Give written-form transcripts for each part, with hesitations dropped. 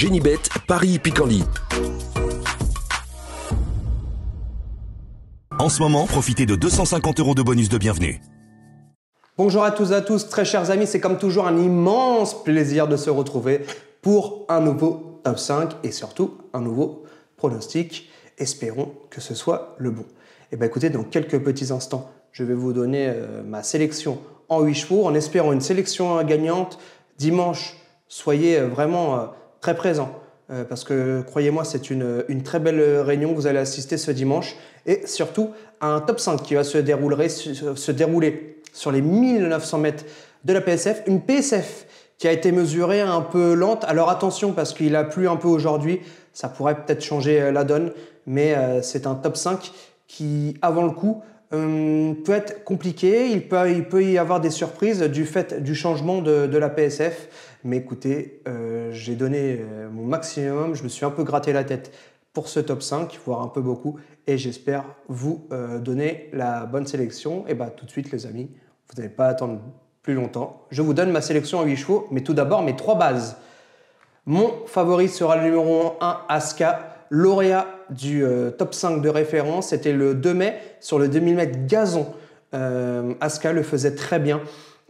Génibet, Paris-Picardie. En ce moment, profitez de 250 € de bonus de bienvenue. Bonjour à tous, très chers amis, c'est comme toujours un immense plaisir de se retrouver pour un nouveau top 5 et surtout un nouveau pronostic. Espérons que ce soit le bon. Et bien écoutez, dans quelques petits instants, je vais vous donner ma sélection en 8 chevaux en espérant une sélection gagnante. Dimanche, soyez vraiment très présents parce que croyez-moi, c'est une très belle réunion que vous allez assister ce dimanche et surtout à un top 5 qui va se dérouler sur les 1900 mètres de la PSF. Une PSF qui a été mesurée un peu lente. Alors attention parce qu'il a plu un peu aujourd'hui, ça pourrait peut-être changer la donne, mais c'est un top 5 qui, avant le coup, peut être compliqué. Il peut y avoir des surprises du fait du changement de la PSF. Mais écoutez, j'ai donné mon maximum, je me suis un peu gratté la tête pour ce top 5, voire un peu beaucoup, et j'espère vous donner la bonne sélection. Et tout de suite les amis, vous n'allez pas attendre plus longtemps. Je vous donne ma sélection à 8 chevaux, mais tout d'abord mes 3 bases. Mon favori sera le numéro 1, Aska, lauréat du top 5 de référence. C'était le 2 mai sur le 2000 mètres gazon. Aska le faisait très bien.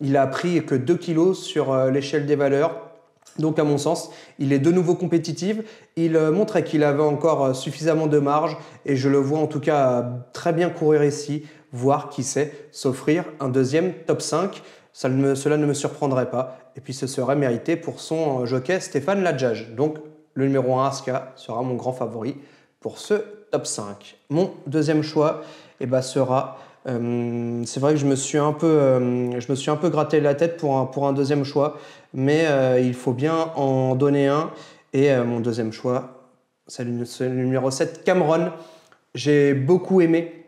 Il a pris que 2 kg sur l'échelle des valeurs. Donc à mon sens, il est de nouveau compétitif. Il montrait qu'il avait encore suffisamment de marge et je le vois en tout cas très bien courir ici, voire qui sait s'offrir un deuxième top 5. Cela ne me surprendrait pas. Et puis ce serait mérité pour son jockey Stéphane Ladjage. Donc le numéro 1 Aska sera mon grand favori pour ce top 5. Mon deuxième choix sera... c'est vrai que je me suis un peu gratté la tête pour un deuxième choix, mais il faut bien en donner un. Et mon deuxième choix, c'est le numéro 7, Cameron. J'ai beaucoup aimé.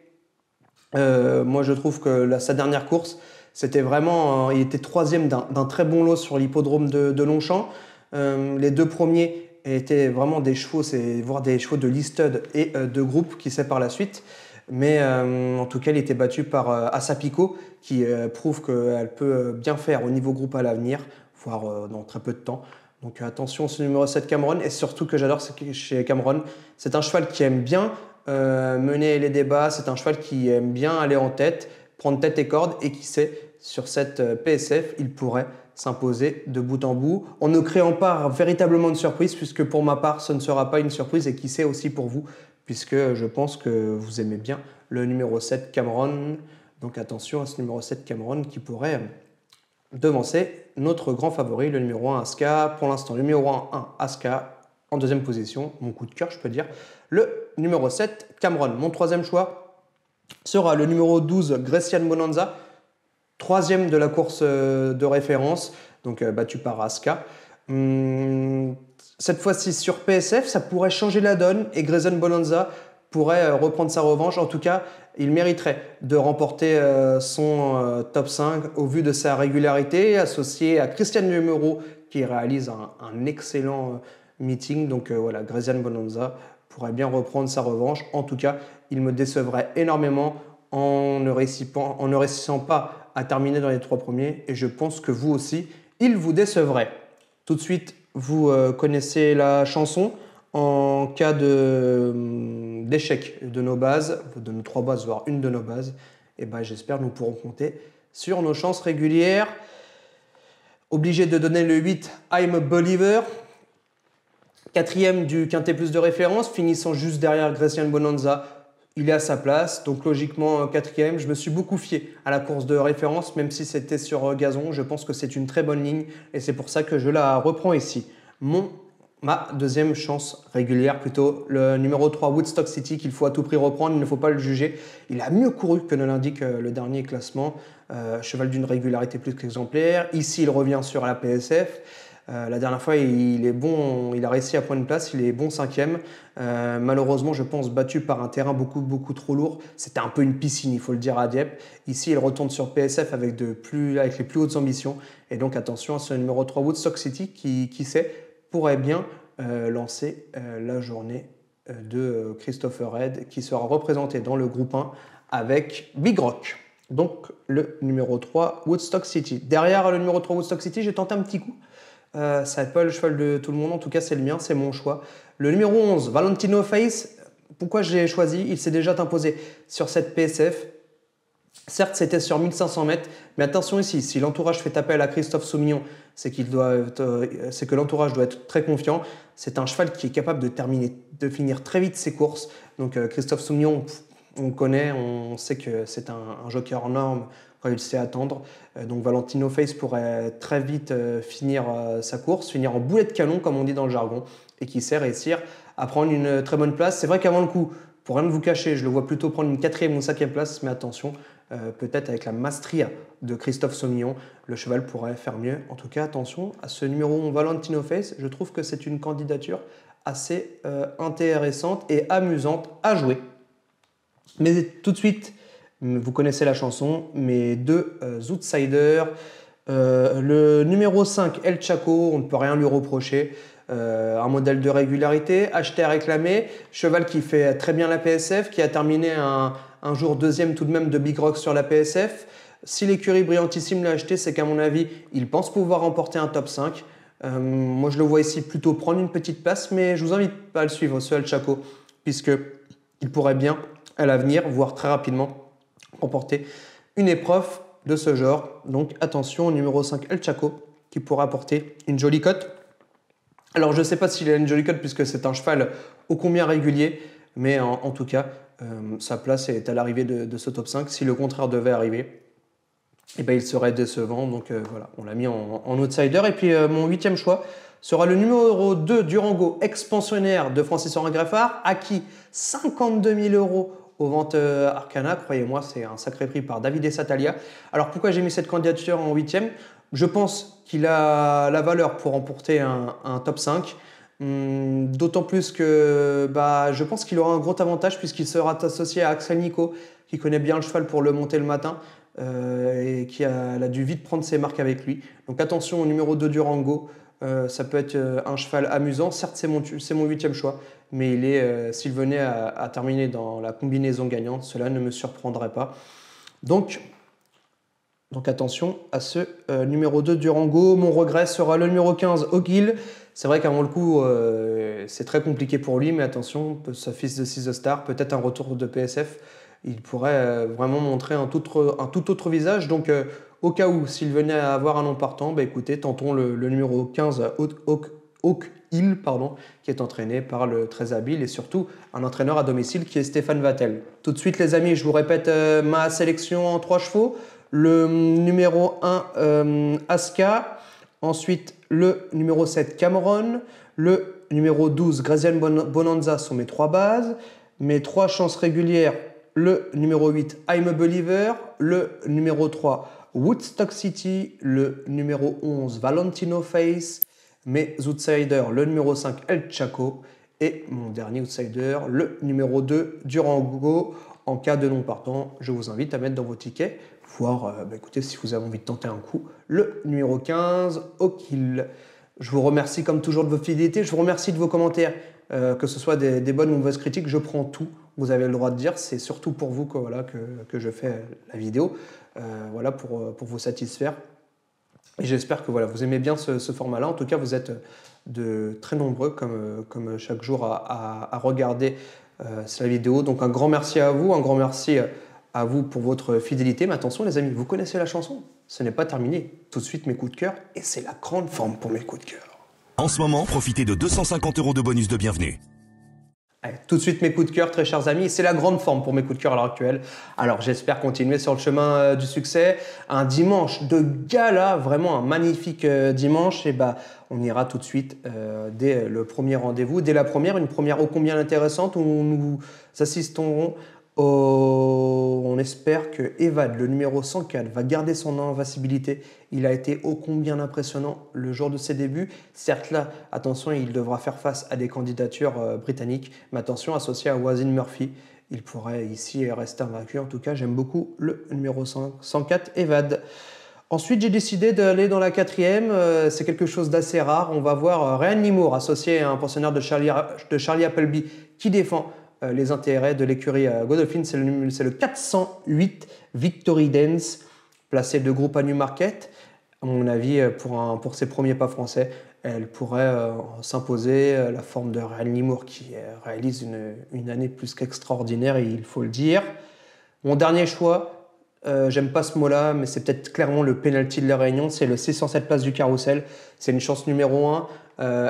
Moi, je trouve que sa dernière course, c'était vraiment... il était troisième d'un très bon lot sur l'hippodrome de Longchamp. Les 2 premiers étaient vraiment des chevaux, voire des chevaux de listed et de groupe, qui sait par la suite. Mais en tout cas, il était battu par Asapico, qui prouve qu'elle peut bien faire au niveau groupe à l'avenir, voire dans très peu de temps. Donc attention, ce numéro 7 Cameron, et surtout que j'adore chez Cameron, c'est un cheval qui aime bien mener les débats, c'est un cheval qui aime bien aller en tête, prendre tête et corde, et qui sait, sur cette PSF, il pourrait s'imposer de bout en bout, en ne créant pas véritablement de surprise, puisque pour ma part, ce ne sera pas une surprise, et qui sait aussi pour vous, puisque je pense que vous aimez bien le numéro 7 Cameron. Donc attention à ce numéro 7 Cameron qui pourrait devancer notre grand favori, le numéro 1 Aska. Pour l'instant, le numéro 1 Aska en deuxième position, mon coup de cœur, je peux dire. Le numéro 7 Cameron. Mon troisième choix sera le numéro 12 Grecian Bonanza, troisième de la course de référence, donc battu par Aska. Cette fois-ci sur PSF, ça pourrait changer la donne et Grayson Bonanza pourrait reprendre sa revanche. En tout cas, il mériterait de remporter son top 5 au vu de sa régularité, associé à Christian Numéro qui réalise un excellent meeting. Donc voilà, Grayson Bonanza pourrait bien reprendre sa revanche. En tout cas, il me décevrait énormément en ne réussissant pas à terminer dans les 3 premiers. Et je pense que vous aussi, il vous décevrait. Tout de suite, vous connaissez la chanson. En cas d'échec de nos bases, de nos 3 bases, voire une de nos bases, j'espère que nous pourrons compter sur nos chances régulières. Obligé de donner le 8, I'm a Believer. 4e du Quintet Plus de référence, finissant juste derrière Grecian Bonanza. Il est à sa place, donc logiquement 4e. Je me suis beaucoup fié à la course de référence, même si c'était sur gazon. Je pense que c'est une très bonne ligne et c'est pour ça que je la reprends ici. Ma deuxième chance régulière, plutôt le numéro 3 Woodstock City, qu'il faut à tout prix reprendre, il ne faut pas le juger. Il a mieux couru que ne l'indique le dernier classement. Cheval d'une régularité plus qu'exemplaire. Ici, il revient sur la PSF. La dernière fois, il est bon, il a réussi à prendre une place, il est bon 5e. Malheureusement, je pense, battu par un terrain beaucoup trop lourd. C'était un peu une piscine, il faut le dire à Dieppe. Ici, il retourne sur PSF avec les plus hautes ambitions. Et donc, attention à ce numéro 3 Woodstock City qui sait, pourrait bien lancer la journée de Christopher Head qui sera représenté dans le groupe 1 avec Big Rock. Donc le numéro 3 Woodstock City. Derrière le numéro 3 Woodstock City, j'ai tenté un petit coup Ça n'est pas le cheval de tout le monde, en tout cas c'est le mien, c'est mon choix. Le numéro 11, Valentino Face, pourquoi je l'ai choisi? Il s'est déjà imposé sur cette PSF. Certes, c'était sur 1500 mètres, mais attention ici, si l'entourage fait appel à Christophe Soumillon, c'est que l'entourage doit être très confiant. C'est un cheval qui est capable de finir très vite ses courses. Donc Christophe Soumillon, on le connaît, on sait que c'est un joker en norme quand il sait attendre. Donc Valentino Face pourrait très vite finir sa course, finir en boulet de canon, comme on dit dans le jargon, et qui sait réussir à prendre une très bonne place. C'est vrai qu'avant le coup, pour rien de vous cacher, je le vois plutôt prendre une 4e ou 5e place, mais attention, peut-être avec la Mastria de Christophe Soumillon, le cheval pourrait faire mieux. En tout cas, attention à ce numéro 1 Valentino Face, je trouve que c'est une candidature assez intéressante et amusante à jouer. Mais tout de suite, vous connaissez la chanson, mes deux outsiders. Le numéro 5, El Chaco, on ne peut rien lui reprocher. Un modèle de régularité, acheté à réclamer, cheval qui fait très bien la PSF, qui a terminé un jour 2e tout de même de Big Rock sur la PSF. Si l'écurie Brillantissime l'a acheté, c'est qu'à mon avis, il pense pouvoir remporter un top 5. Moi, je le vois ici plutôt prendre une petite place, mais je vous invite pas à le suivre, ce El Chaco, puisqu'il pourrait bien, à l'avenir, voire très rapidement, remporter une épreuve de ce genre. Donc attention au numéro 5, El Chaco, qui pourra apporter une jolie cote. Alors, je ne sais pas s'il a une jolie cote puisque c'est un cheval ô combien régulier, mais en tout cas, sa place est à l'arrivée de ce top 5. Si le contraire devait arriver, eh ben, il serait décevant. Donc voilà, on l'a mis en outsider. Et puis mon 8e choix sera le numéro 2 Durango, expansionnaire de Francis-Henri Greffard, acquis 52 000 € aux ventes Arcana. Croyez-moi, c'est un sacré prix par David et Satalia. Alors pourquoi j'ai mis cette candidature en 8e? Je pense qu'il a la valeur pour remporter un top 5. D'autant plus que je pense qu'il aura un gros avantage puisqu'il sera associé à Axel Nico, qui connaît bien le cheval pour le monter le matin et qui a dû vite prendre ses marques avec lui. Donc attention au numéro 2 Durango. Ça peut être un cheval amusant. Certes, c'est mon 8e choix, mais s'il venait à terminer dans la combinaison gagnante, cela ne me surprendrait pas. Donc attention à ce numéro 2 Durango. Mon regret sera le numéro 15 O'Gill. C'est vrai qu'avant le coup, c'est très compliqué pour lui, mais attention, sa fils de 6 Star, peut-être un retour de PSF. Il pourrait vraiment montrer un tout autre visage. Donc au cas où, s'il venait à avoir un nom partant, écoutez, tentons le numéro 15 O'Gill, qui est entraîné par le très habile et surtout un entraîneur à domicile qui est Stéphane Vattel. Tout de suite les amis, je vous répète ma sélection en 3 chevaux. Le numéro 1, Aska. Ensuite, le numéro 7, Cameron. Le numéro 12, Grazian Bonanza sont mes 3 bases. Mes 3 chances régulières, le numéro 8, I'm a Believer. Le numéro 3, Woodstock City. Le numéro 11, Valentino Face. Mes outsiders, le numéro 5, El Chaco. Et mon dernier outsider, le numéro 2, Durango. En cas de non partant, je vous invite à mettre dans vos tickets, voir, écoutez, si vous avez envie de tenter un coup, le numéro 15, O'Kill. Je vous remercie comme toujours de votre fidélité, je vous remercie de vos commentaires, que ce soit des bonnes ou mauvaises critiques, je prends tout, vous avez le droit de dire, c'est surtout pour vous que je fais la vidéo, pour vous satisfaire. Et j'espère que vous aimez bien ce format-là. En tout cas, vous êtes de très nombreux, comme chaque jour, à regarder la vidéo. Donc un grand merci à vous, un grand merci à vous pour votre fidélité. Mais attention les amis, vous connaissez la chanson, ce n'est pas terminé. Tout de suite mes coups de cœur, et c'est la grande forme pour mes coups de cœur. En ce moment, profitez de 250 € de bonus de bienvenue. Allez, tout de suite mes coups de cœur, très chers amis, c'est la grande forme pour mes coups de cœur à l'heure actuelle. Alors j'espère continuer sur le chemin du succès. Un dimanche de gala, vraiment un magnifique dimanche. Et on ira tout de suite dès le premier rendez-vous, dès une première ô combien intéressante où nous assisterons on espère que Evad, le numéro 104, va garder son invincibilité. Il a été ô combien impressionnant le jour de ses débuts. Certes là, attention, il devra faire face à des candidatures britanniques, mais attention, associé à Wasim Murphy, il pourrait ici rester invaincu. En tout cas, j'aime beaucoup le numéro 104, Evad. Ensuite, j'ai décidé d'aller dans la 4e. C'est quelque chose d'assez rare. On va voir Ryan Limour, associé à un pensionnaire de Charlie Appleby, qui défend les intérêts de l'écurie Godolphin. C'est le 408 Victory Dance, placé de groupe à Newmarket. à mon avis, pour ses premiers pas français, elle pourrait s'imposer. La forme de Réal Limour qui réalise une année plus qu'extraordinaire, il faut le dire. Mon dernier choix, j'aime pas ce mot-là, mais c'est peut-être clairement le penalty de la Réunion, c'est le 607 Place du Carrousel. C'est une chance numéro 1.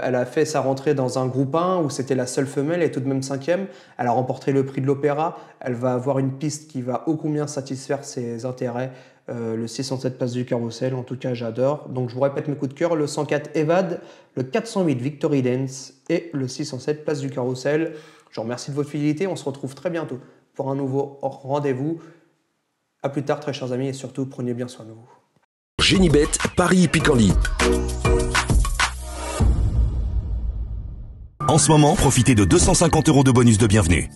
Elle a fait sa rentrée dans un groupe 1 où c'était la seule femelle et tout de même 5e. Elle a remporté le prix de l'Opéra. Elle va avoir une piste qui va ô combien satisfaire ses intérêts. Le 607 Place du Carrousel, en tout cas j'adore. Donc je vous répète mes coups de cœur, le 104 Evad, le 408 Victory Dance et le 607 Place du Carrousel. Je vous remercie de votre fidélité, on se retrouve très bientôt pour un nouveau rendez-vous. A plus tard très chers amis et surtout prenez bien soin de vous. Génibet, Paris Picardie. En ce moment, profitez de 250 € de bonus de bienvenue.